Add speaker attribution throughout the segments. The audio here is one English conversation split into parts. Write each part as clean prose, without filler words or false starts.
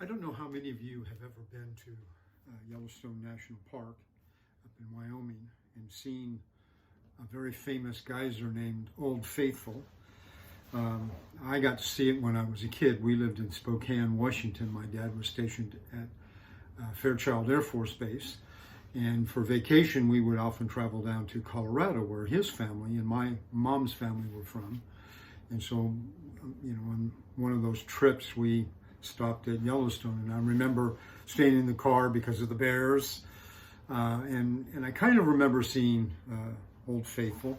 Speaker 1: I don't know how many of you have ever been to Yellowstone National Park up in Wyoming and seen a very famous geyser named Old Faithful. I got to see it when I was a kid. We lived in Spokane, Washington. My dad was stationed at Fairchild Air Force Base. And for vacation, we would often travel down to Colorado, where his family and my mom's family were from. And so, on one of those trips, we stopped at Yellowstone. And I remember staying in the car because of the bears. And I kind of remember seeing Old Faithful.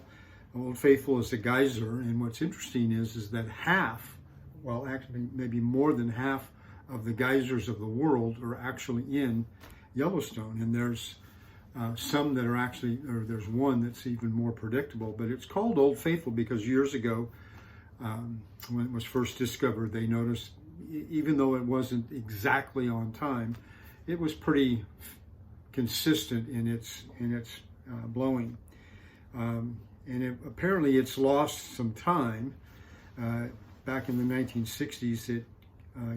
Speaker 1: Old Faithful is a geyser. And what's interesting is that half, well, actually maybe more than half of the geysers of the world are actually in Yellowstone. And there's some that are actually, or there's one that's even more predictable, but it's called Old Faithful because years ago, when it was first discovered, they noticed, even though it wasn't exactly on time, it was pretty consistent in its blowing. Apparently it's lost some time. Back in the 1960s, it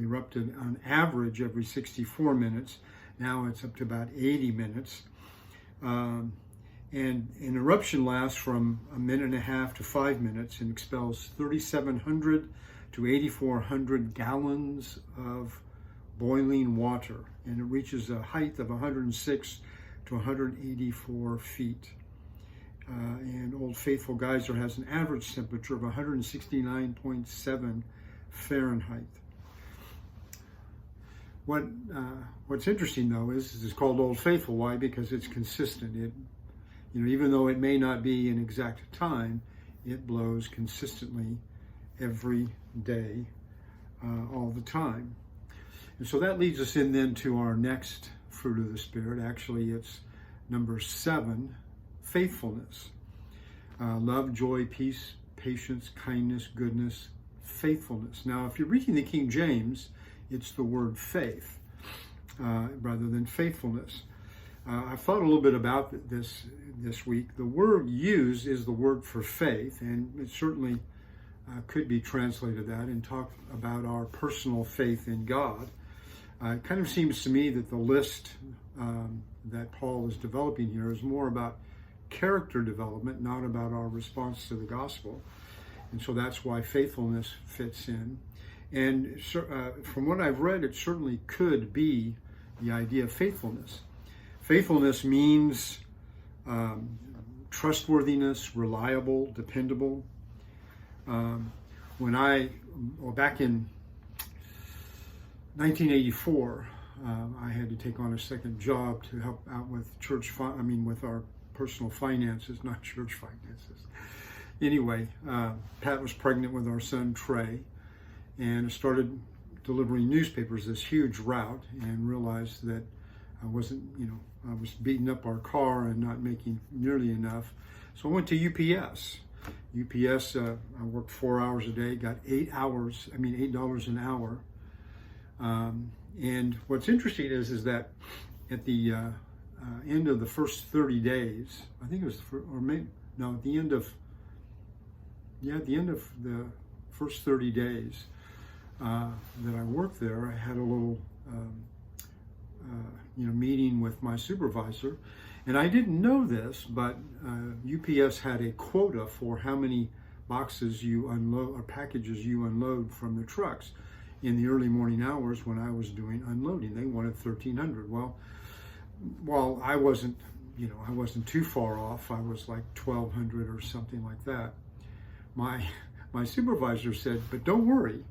Speaker 1: erupted on average every 64 minutes. Now it's up to about 80 minutes. And an eruption lasts from a minute and a half to 5 minutes and expels 3,700 to 8,400 gallons of boiling water. And it reaches a height of 106 to 184 feet. And Old Faithful Geyser has an average temperature of 169.7 Fahrenheit. What's interesting though is it's called Old Faithful. Why? Because it's consistent. It, even though it may not be an exact time, it blows consistently every day, all the time. And so that leads us in then to our next fruit of the Spirit. Actually, it's number 7, faithfulness. Love, joy, peace, patience, kindness, goodness, faithfulness. Now, if you're reading the King James, it's the word faith rather than faithfulness. I thought a little bit about this week. The word used is the word for faith, and it certainly could be translated that and talk about our personal faith in God. It kind of seems to me that the list that Paul is developing here is more about character development, not about our response to the gospel. And so that's why faithfulness fits in. And from what I've read, it certainly could be the idea of faithfulness. Faithfulness means trustworthiness, reliable, dependable. Back in 1984, I had to take on a second job to help out with with our personal finances, not church finances. Anyway, Pat was pregnant with our son Trey, and I started delivering newspapers, this huge route, and realized that I wasn't, I was beating up our car and not making nearly enough. So I went to UPS. UPS, I worked 4 hours a day, got $8 an hour. And what's interesting is that at the end of the first 30 days, I think it was, at the end of the first 30 days that I worked there, I had a little, meeting with my supervisor. And I didn't know this, but UPS had a quota for how many boxes you unload or packages you unload from the trucks in the early morning hours when I was doing unloading. They wanted 1,300. Well, while I wasn't too far off. I was like 1,200 or something like that. My supervisor said, "But don't worry,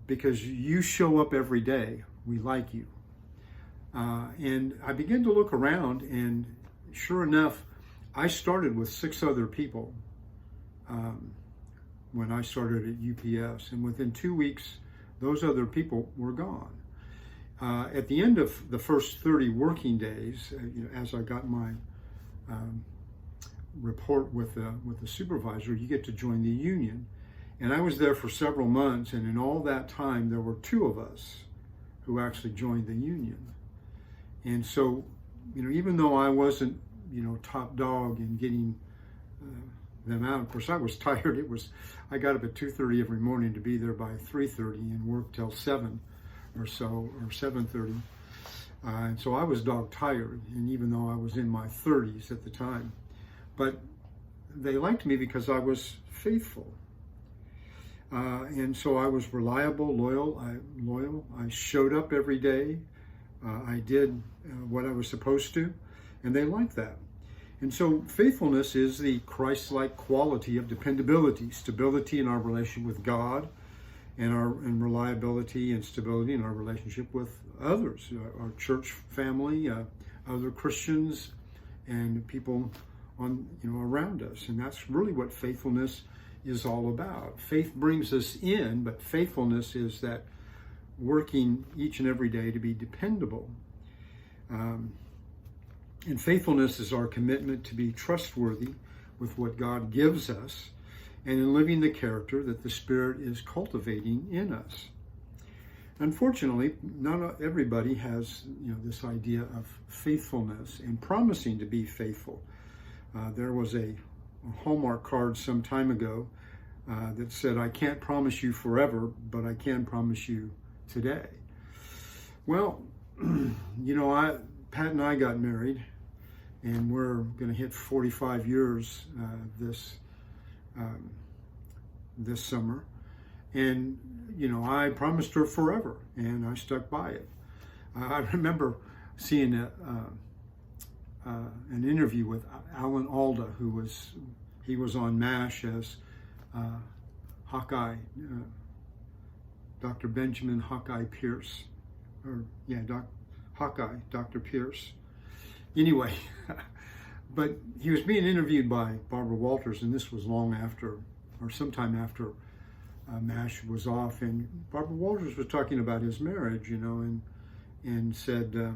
Speaker 1: because you show up every day. We like you." And I began to look around, and sure enough, I started with 6 other people when I started at UPS. And within 2 weeks, those other people were gone. At the end of the first 30 working days, as I got my report with the supervisor, you get to join the union. And I was there for several months, and in all that time, there were 2 of us who actually joined the union. And so, even though I wasn't, top dog in getting them out, of course I was tired. I got up at 2:30 every morning to be there by 3:30 and work till 7 or so, or 7:30. And so I was dog tired, and even though I was in my 30s at the time. But they liked me because I was faithful. And so I was reliable, loyal. I showed up every day. I did what I was supposed to, and they liked that. And so faithfulness is the Christ-like quality of dependability, stability in our relationship with God, and reliability and stability in our relationship with others, our church family, other Christians, and people around us. And that's really what faithfulness is all about. Faith brings us in, but faithfulness is that working each and every day to be dependable. And faithfulness is our commitment to be trustworthy with what God gives us, and in living the character that the Spirit is cultivating in us. Unfortunately, not everybody has this idea of faithfulness and promising to be faithful. There was a Hallmark card some time ago that said, "I can't promise you forever, but I can promise you today." Well, Pat and I got married, and we're going to hit 45 years this summer. And, I promised her forever, and I stuck by it. I remember seeing an interview with Alan Alda, he was on MASH as Hawkeye, Dr. Benjamin Hawkeye Pierce, Dr. Pierce. Anyway, but he was being interviewed by Barbara Walters, and this was long after, or sometime after MASH was off, and Barbara Walters was talking about his marriage, and said,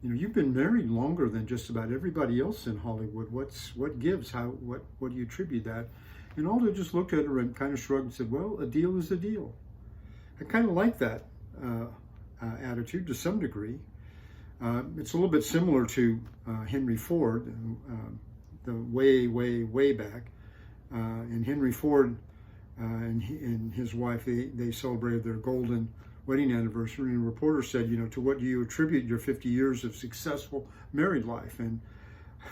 Speaker 1: you've been married longer than just about everybody else in Hollywood. What gives? What do you attribute that? And Alda just looked at her and kind of shrugged and said, "Well, a deal is a deal." I kind of like that attitude to some degree. It's a little bit similar to Henry Ford, the way back. And Henry Ford and his wife, they celebrated their golden wedding anniversary. And a reporter said, "To what do you attribute your 50 years of successful married life?" And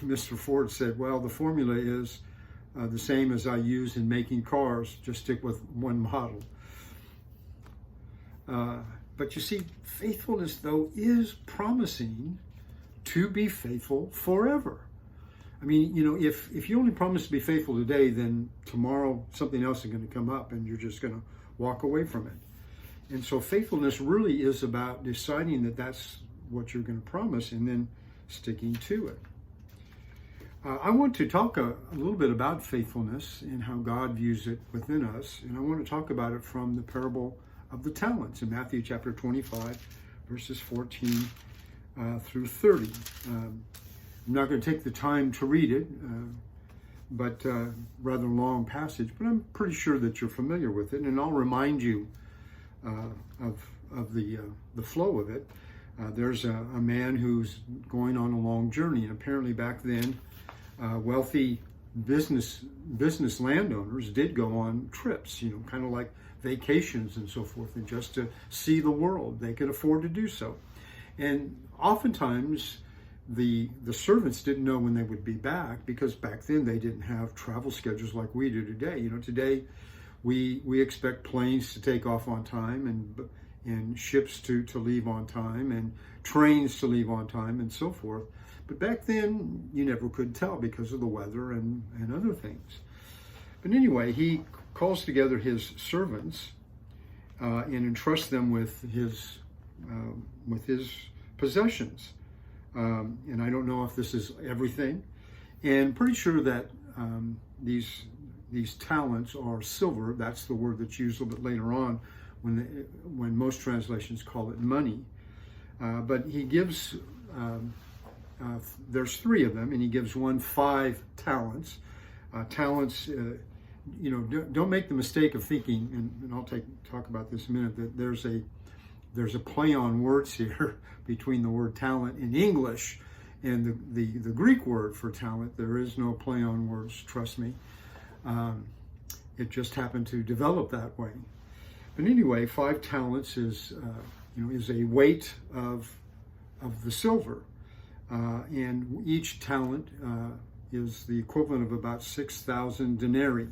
Speaker 1: Mr. Ford said, "Well, the formula is the same as I use in making cars, just stick with one model." But you see, faithfulness, though, is promising to be faithful forever. I mean, if you only promise to be faithful today, then tomorrow something else is going to come up and you're just going to walk away from it. And so faithfulness really is about deciding that that's what you're going to promise and then sticking to it. I want to talk a little bit about faithfulness and how God views it within us. And I want to talk about it from the parable of the talents in Matthew chapter 25, verses 14 through 30. I'm not going to take the time to read it, but rather long passage, but I'm pretty sure that you're familiar with it, and I'll remind you of the flow of it. There's a man who's going on a long journey, and apparently back then, wealthy business landowners did go on trips, kind of like vacations and so forth, and just to see the world. They could afford to do so. And oftentimes the servants didn't know when they would be back, because back then they didn't have travel schedules like we do today. Today we expect planes to take off on time, and ships to leave on time, and trains to leave on time, and so forth. But back then you never could tell because of the weather and other things. But anyway, he calls together his servants and entrusts them with his possessions. And I don't know if this is everything. And pretty sure that these talents are silver. That's the word that's used a little bit later on when most translations call it money. But he gives, there's 3 of them, and he gives one 5 talents. Talents, don't make the mistake of thinking, and I'll talk about this in a minute, that there's a play on words here between the word talent in English and the Greek word for talent. There is no play on words, trust me. It just happened to develop that way. But anyway, 5 talents is is a weight of the silver, and each talent is the equivalent of about 6,000 denarii,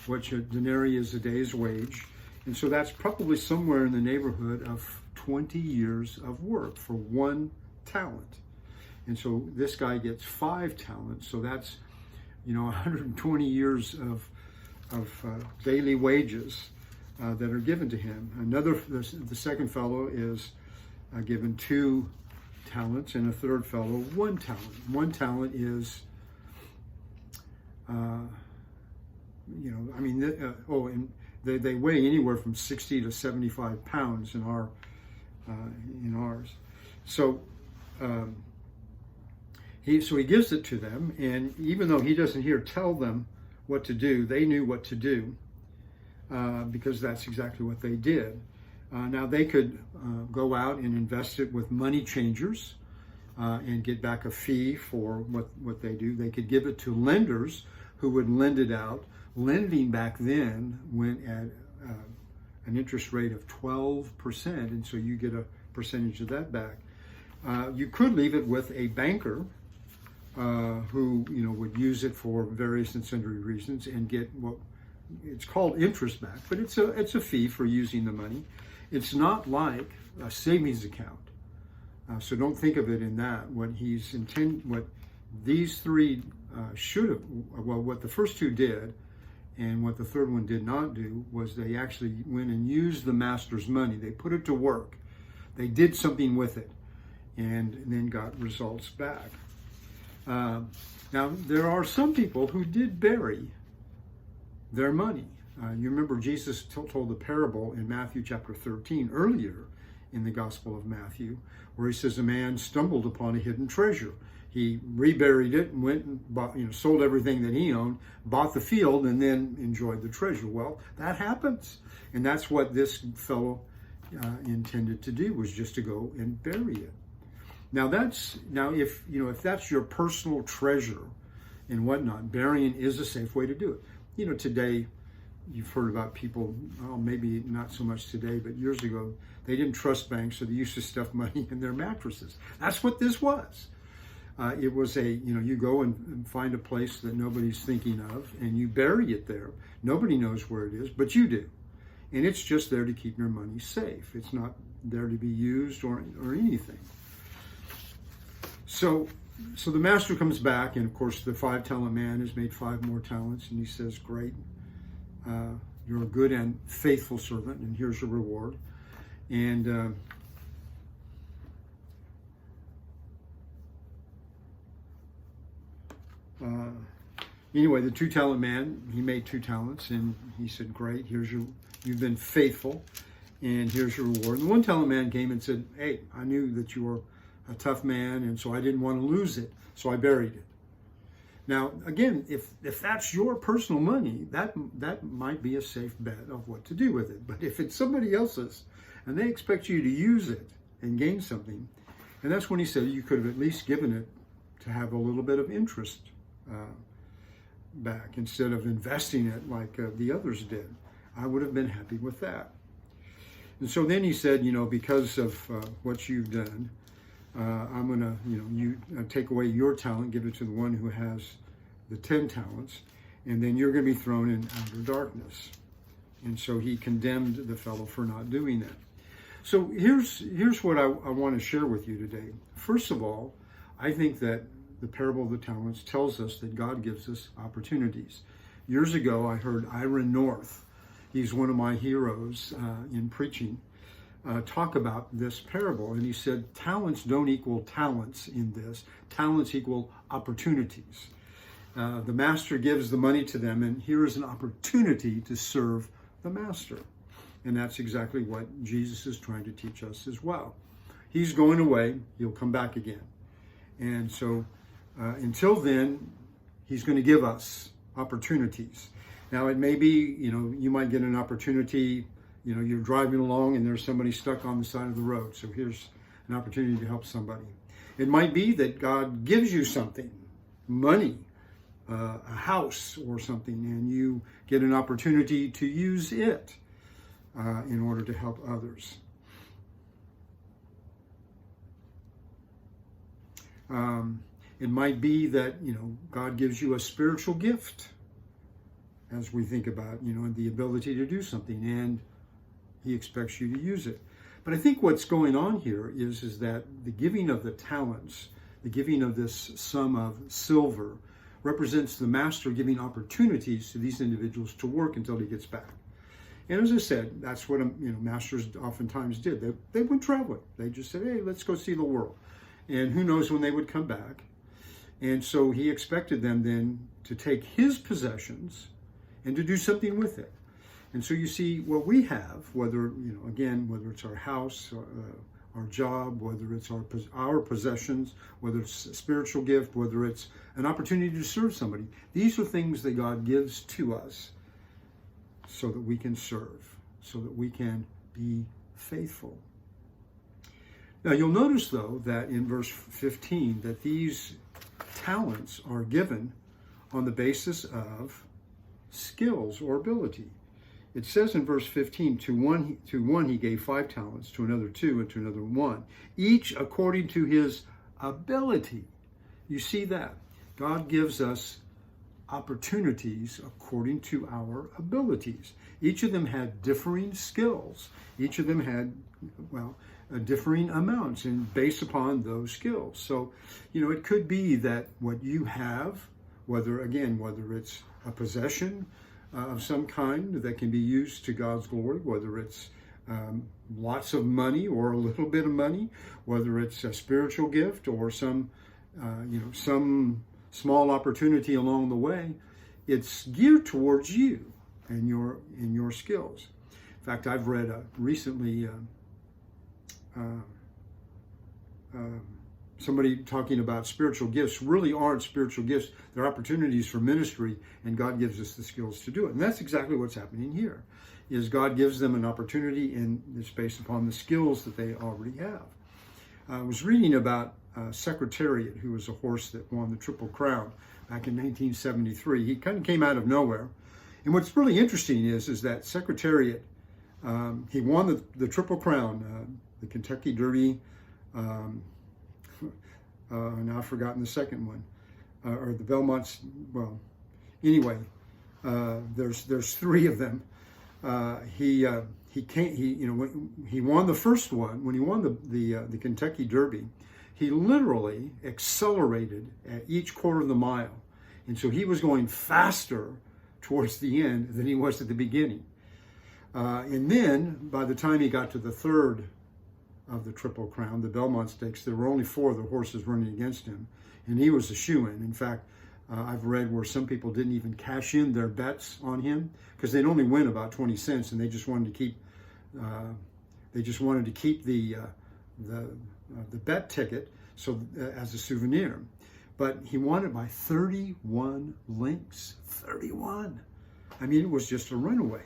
Speaker 1: which a denarii is a day's wage, and so that's probably somewhere in the neighborhood of 20 years of work for 1 talent. And so this guy gets 5 talents, so that's 120 years of daily wages that are given to him. The second fellow is given 2 talents, and a third fellow 1 talent. 1 talent is, and they weigh anywhere from 60 to 75 pounds in ours. So he gives it to them, and even though he doesn't here tell them what to do, they knew what to do because that's exactly what they did. Now they could go out and invest it with money changers and get back a fee for what they do. They could give it to lenders who would lend it out. Lending back then went at an interest rate of 12%, and so you get a percentage of that back. You could leave it with a banker who would use it for various and sundry reasons and get what it's called interest back, but it's a fee for using the money. It's not like a savings account, so don't think of it in that. What these 3 should have, what the first 2 did, and what the third one did not do, was they actually went and used the master's money. They put it to work. They did something with it, and then got results back. Now, there are some people who did bury their money. You remember Jesus told the parable in Matthew chapter 13 earlier in the Gospel of Matthew, where he says a man stumbled upon a hidden treasure. He reburied it and went and bought, sold everything that he owned, bought the field, and then enjoyed the treasure. Well, that happens, and that's what this fellow intended to do, was just to go and bury it. Now if that's your personal treasure and whatnot, burying is a safe way to do it. Today, you've heard about people, well, maybe not so much today, but years ago, they didn't trust banks, so they used to stuff money in their mattresses. That's what this was. It was you go and find a place that nobody's thinking of, and you bury it there. Nobody knows where it is, but you do. And it's just there to keep your money safe. It's not there to be used or anything. So the master comes back, and of course the 5-talent man has made 5 more talents, and he says, great, you're a good and faithful servant, and here's your reward. And anyway, the 2-talent man, he made 2 talents, and he said, great, you've been faithful, and here's your reward. And the 1-talent man came and said, hey, I knew that you were a tough man, and so I didn't want to lose it, so I buried it. Now, again, if that's your personal money, that might be a safe bet of what to do with it. But if it's somebody else's, and they expect you to use it and gain something, and that's when he said you could have at least given it to have a little bit of interest back instead of investing it like the others did. I would have been happy with that. And so then he said, because of what you've done, I'm going to, take away your talent, give it to the one who has the 10 talents, and then you're going to be thrown in outer darkness. And so he condemned the fellow for not doing that. So here's what I want to share with you today. First of all, I think that the parable of the talents tells us that God gives us opportunities. Years ago, I heard Ira North, he's one of my heroes in preaching, talk about this parable, and he said talents don't equal talents in this. Talents equal opportunities. The master gives the money to them, and here is an opportunity to serve the master. And that's exactly what Jesus is trying to teach us as well. He's going away, he'll come back again. And so until then, he's going to give us opportunities. Now it may be, you might get an opportunity, you're driving along and there's somebody stuck on the side of the road. So here's an opportunity to help somebody. It might be that God gives you something, money, a house or something, and you get an opportunity to use it. in order to help others. It might be that, God gives you a spiritual gift, as we think about, the ability to do something, and he expects you to use it. But I think what's going on here is that the giving of the talents, the giving of this sum of silver, represents the master giving opportunities to these individuals to work until he gets back. And as I said, that's what masters oftentimes did. They went traveling. They just said, hey, let's go see the world. And who knows when they would come back. And so he expected them then to take his possessions and to do something with it. And so you see what we have, whether, whether it's our house, our job, whether it's our possessions, whether it's a spiritual gift, whether it's an opportunity to serve somebody. These are things that God gives to us so that we can serve, so that we can be faithful. Now you'll notice, though, that in verse 15, that these talents are given on the basis of skills or ability. It says in verse 15, to one he gave 5 talents, to another 2, and to another 1, each according to his ability. You see that? God gives us opportunities according to our abilities. Each of them had differing skills. Each of them had, differing amounts and based upon those skills. So, it could be that what you have, whether it's a possession of some kind that can be used to God's glory, whether it's lots of money or a little bit of money, whether it's a spiritual gift or some small opportunity along the way, it's geared towards you and your skills. In fact, I've read recently somebody talking about spiritual gifts really aren't spiritual gifts. They're opportunities for ministry, and God gives us the skills to do it. And that's exactly what's happening here, is God gives them an opportunity, and it's based upon the skills that they already have. I was reading about Secretariat, who was a horse that won the Triple Crown back in 1973. He kind of came out of nowhere. And what's really interesting is that Secretariat, he won the Triple Crown, the Kentucky Derby, now I've forgotten the second one, or the Belmont's. Well, anyway, there's 3 of them. He won the first one. When he won the Kentucky Derby, he literally accelerated at each quarter of the mile, and so he was going faster towards the end than he was at the beginning. And then by the time he got to the third of the Triple Crown, the Belmont Stakes, there were only 4 of the horses running against him, and he was a shoo-in. In fact, I've read where some people didn't even cash in their bets on him because they'd only win about 20 cents, and they just wanted to keep the bet ticket as a souvenir. But he won it by 31 lengths. 31. I mean, it was just a runaway.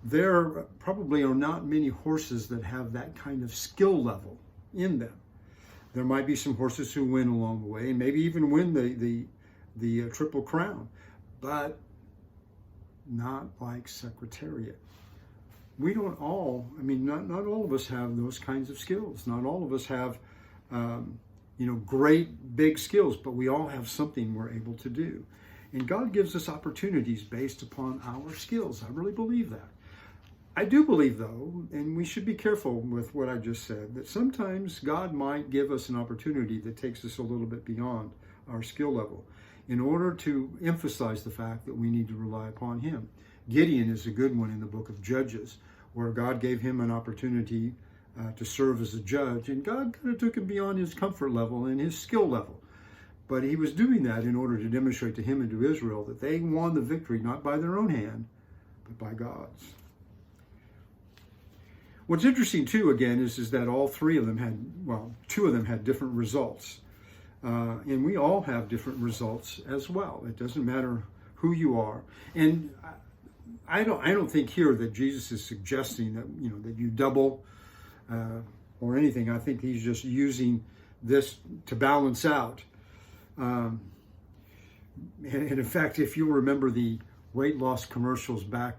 Speaker 1: There probably are not many horses that have that kind of skill level in them. There might be some horses who win along the way and maybe even win the Triple Crown, but not like Secretariat. We don't all, not all of us have those kinds of skills. Not all of us have, great big skills, but we all have something we're able to do. And God gives us opportunities based upon our skills. I really believe that. I do believe, though, and we should be careful with what I just said, that sometimes God might give us an opportunity that takes us a little bit beyond our skill level in order to emphasize the fact that we need to rely upon him. Gideon is a good one in the book of Judges, where God gave him an opportunity to serve as a judge, and God kind of took him beyond his comfort level and his skill level. But he was doing that in order to demonstrate to him and to Israel that they won the victory not by their own hand, but by God's. What's interesting, too, again, is that all 3 of them had, 2 of them had different results. And we all have different results as well. It doesn't matter who you are. And I don't think here that Jesus is suggesting that, that you double or anything. I think he's just using this to balance out. And in fact, if you remember the weight loss commercials back,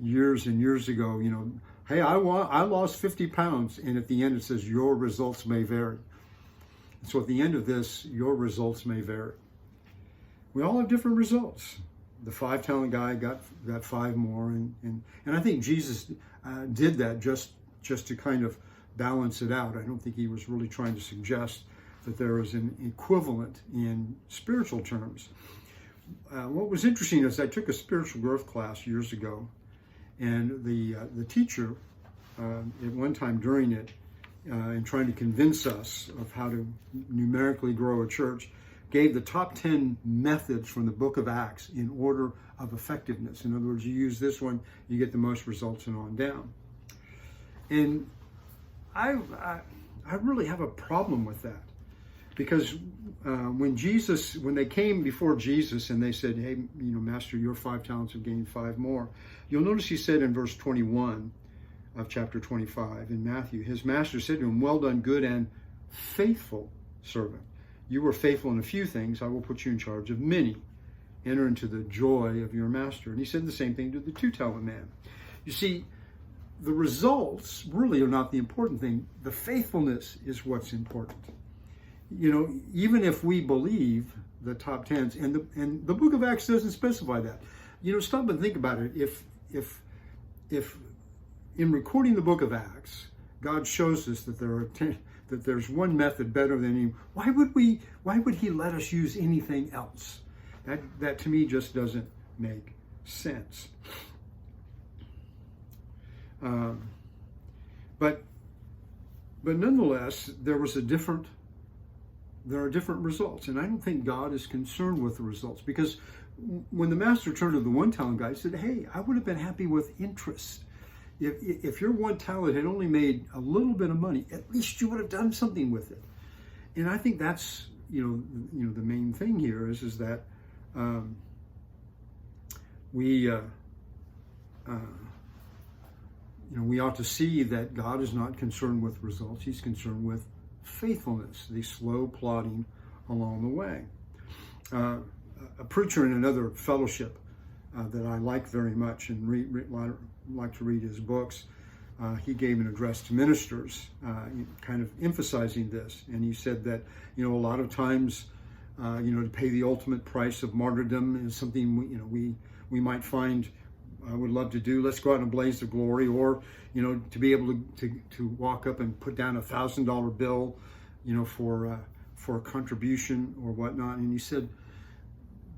Speaker 1: years and years ago, hey, I lost 50 pounds. And at the end it says, your results may vary. So at the end of this, your results may vary. We all have different results. The 5-talent guy got 5 more. And I think Jesus did that just to kind of balance it out. I don't think he was really trying to suggest that there is an equivalent in spiritual terms. What was interesting is I took a spiritual growth class years ago, and the teacher at one time during it, in trying to convince us of how to numerically grow a church, gave the top 10 methods from the book of Acts in order of effectiveness. In other words, you use this one, you get the most results, and on down. And I really have a problem with that, because when they came before Jesus and they said, hey, Master, your 5 talents have gained 5 more. You'll notice he said in verse 21 of chapter 25 in Matthew, his master said to him, well done, good and faithful servant. You were faithful in a few things, I will put you in charge of many. Enter into the joy of your master. And he said the same thing to the 2-talent man. You see, the results really are not the important thing. The faithfulness is what's important. Even if we believe the top 10s, and the book of Acts doesn't specify that. Stop and think about it. If in recording the book of Acts, God shows us that that there's one method better than any, why would he let us use anything else? That to me just doesn't make sense. But nonetheless, there are different results, and I don't think God is concerned with the results, because when the master turned to the 1-talent guy, he said, hey, I would have been happy with interest. If your 1 talent had only made a little bit of money, at least you would have done something with it. And I think that's the main thing here is that we ought to see that God is not concerned with results. He's concerned with faithfulness, the slow plodding along the way. A preacher in another fellowship that I like very much and like to read his books, he gave an address to ministers, kind of emphasizing this. And he said that, a lot of times, to pay the ultimate price of martyrdom is something we might find would love to do. Let's go out in a blaze of glory, or to be able to walk up and put down $1,000 bill, for a contribution or whatnot. And he said,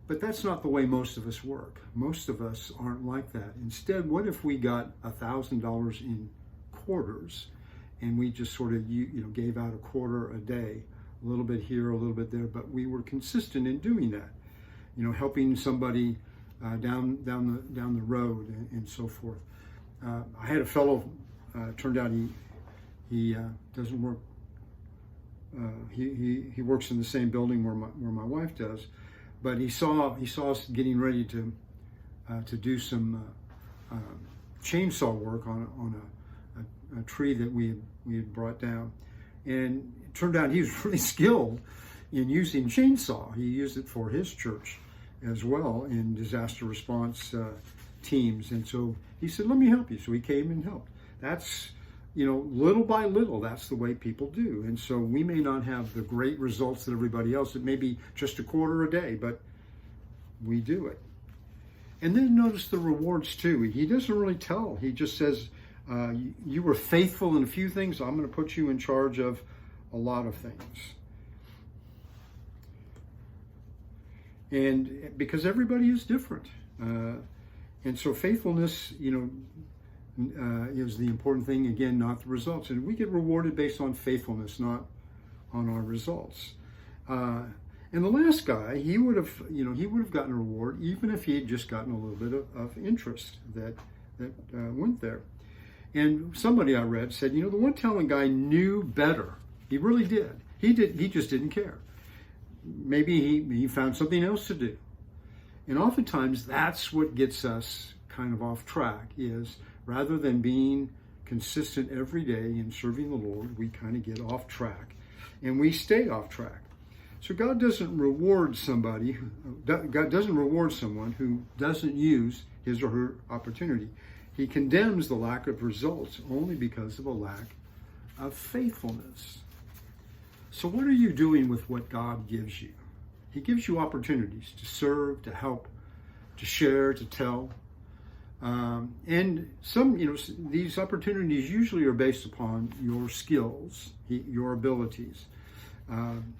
Speaker 1: but that's not the way most of us work. Most of us aren't like that. Instead, what if we got $1,000 in quarters, and we just sort of gave out a quarter a day, a little bit here, a little bit there, but we were consistent in doing that. Helping somebody down the road and so forth. I had a fellow. Turned out he doesn't work. He works in the same building where my wife does, but he saw us getting ready to do some chainsaw work on a tree that we had brought down, and it turned out he was really skilled in using chainsaw. He used it for his church as well in disaster response teams. And so he said, let me help you. So he came and helped. That's, little by little, that's the way people do. And so we may not have the great results that everybody else. It may be just a quarter a day, but we do it. And then notice the rewards too. He doesn't really tell. He just says, you were faithful in a few things. I'm going to put you in charge of a lot of things. And because everybody is different. And so faithfulness, is the important thing, again, not the results. And we get rewarded based on faithfulness, not on our results. And the last guy, he would have gotten a reward, even if he had just gotten a little bit of interest that went there. And somebody I read said, the 1-talent guy knew better. He really did. He just didn't care. Maybe he found something else to do. And oftentimes that's what gets us kind of off track, is rather than being consistent every day in serving the Lord, we kind of get off track and we stay off track. So God doesn't reward somebody, God doesn't reward someone who doesn't use his or her opportunity. He condemns the lack of results only because of a lack of faithfulness. So what are you doing with what God gives you? He gives you opportunities to serve, to help, to share, to tell. And some, these opportunities usually are based upon your skills, your abilities. And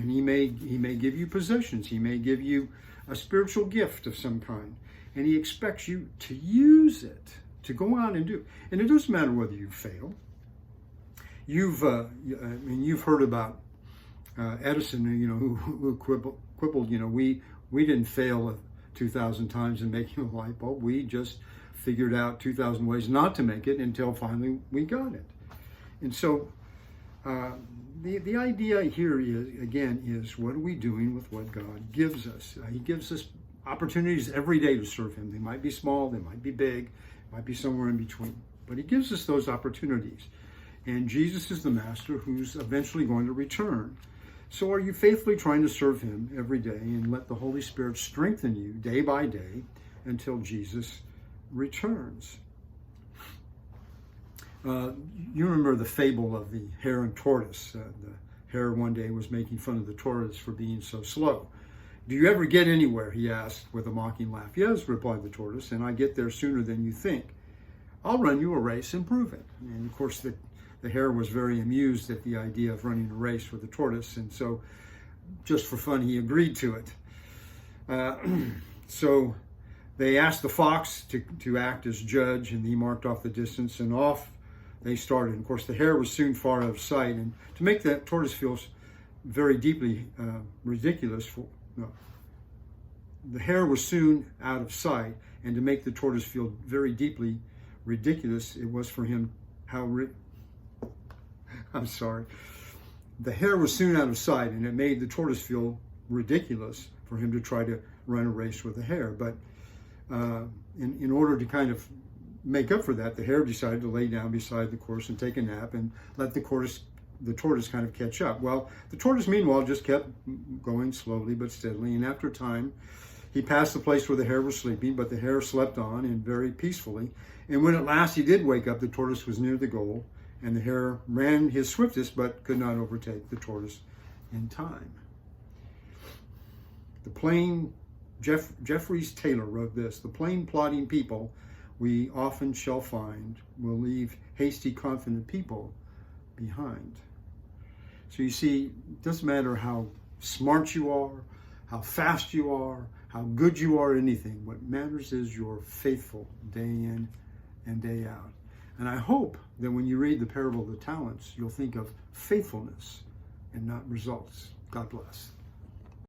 Speaker 1: he may give you possessions. He may give you a spiritual gift of some kind. And he expects you to use it, to go out and do. And it doesn't matter whether you fail. You've heard about Edison, who quibbled, we didn't fail 2,000 times in making a light bulb. We just figured out 2,000 ways not to make it until finally we got it. And so the idea here is what are we doing with what God gives us? He gives us opportunities every day to serve him. They might be small, they might be big, might be somewhere in between. But he gives us those opportunities. And Jesus is the master who's eventually going to return. So are you faithfully trying to serve him every day and let the Holy Spirit strengthen you day by day until Jesus returns? You remember the fable of the hare and tortoise. The hare one day was making fun of the tortoise for being so slow. "Do you ever get anywhere?" he asked with a mocking laugh. "Yes," replied the tortoise, "and I get there sooner than you think. I'll run you a race and prove it." And of course, the hare was very amused at the idea of running a race with the tortoise, and so just for fun, he agreed to it. So they asked the fox to act as judge, and he marked off the distance, and off they started. And of course, the hare was soon far out of sight, and to make that tortoise feel very deeply ridiculous, the hare was soon out of sight, and to make the tortoise feel very deeply ridiculous, it was for him The hare was soon out of sight, and it made the tortoise feel ridiculous for him to try to run a race with the hare. But in order to kind of make up for that, the hare decided to lay down beside the course and take a nap and let the tortoise kind of catch up. Well, the tortoise, meanwhile, just kept going slowly but steadily, and after a time, he passed the place where the hare was sleeping, but the hare slept on and very peacefully. And when at last he did wake up, the tortoise was near the goal, and the hare ran his swiftest but could not overtake the tortoise in time. Jeffries Taylor wrote this: "The plain, plodding people we often shall find will leave hasty, confident people behind." So you see, it doesn't matter how smart you are, how fast you are, how good you are at anything. What matters is you're faithful day in and day out. And I hope that when you read the parable of the talents, you'll think of faithfulness and not results. God bless.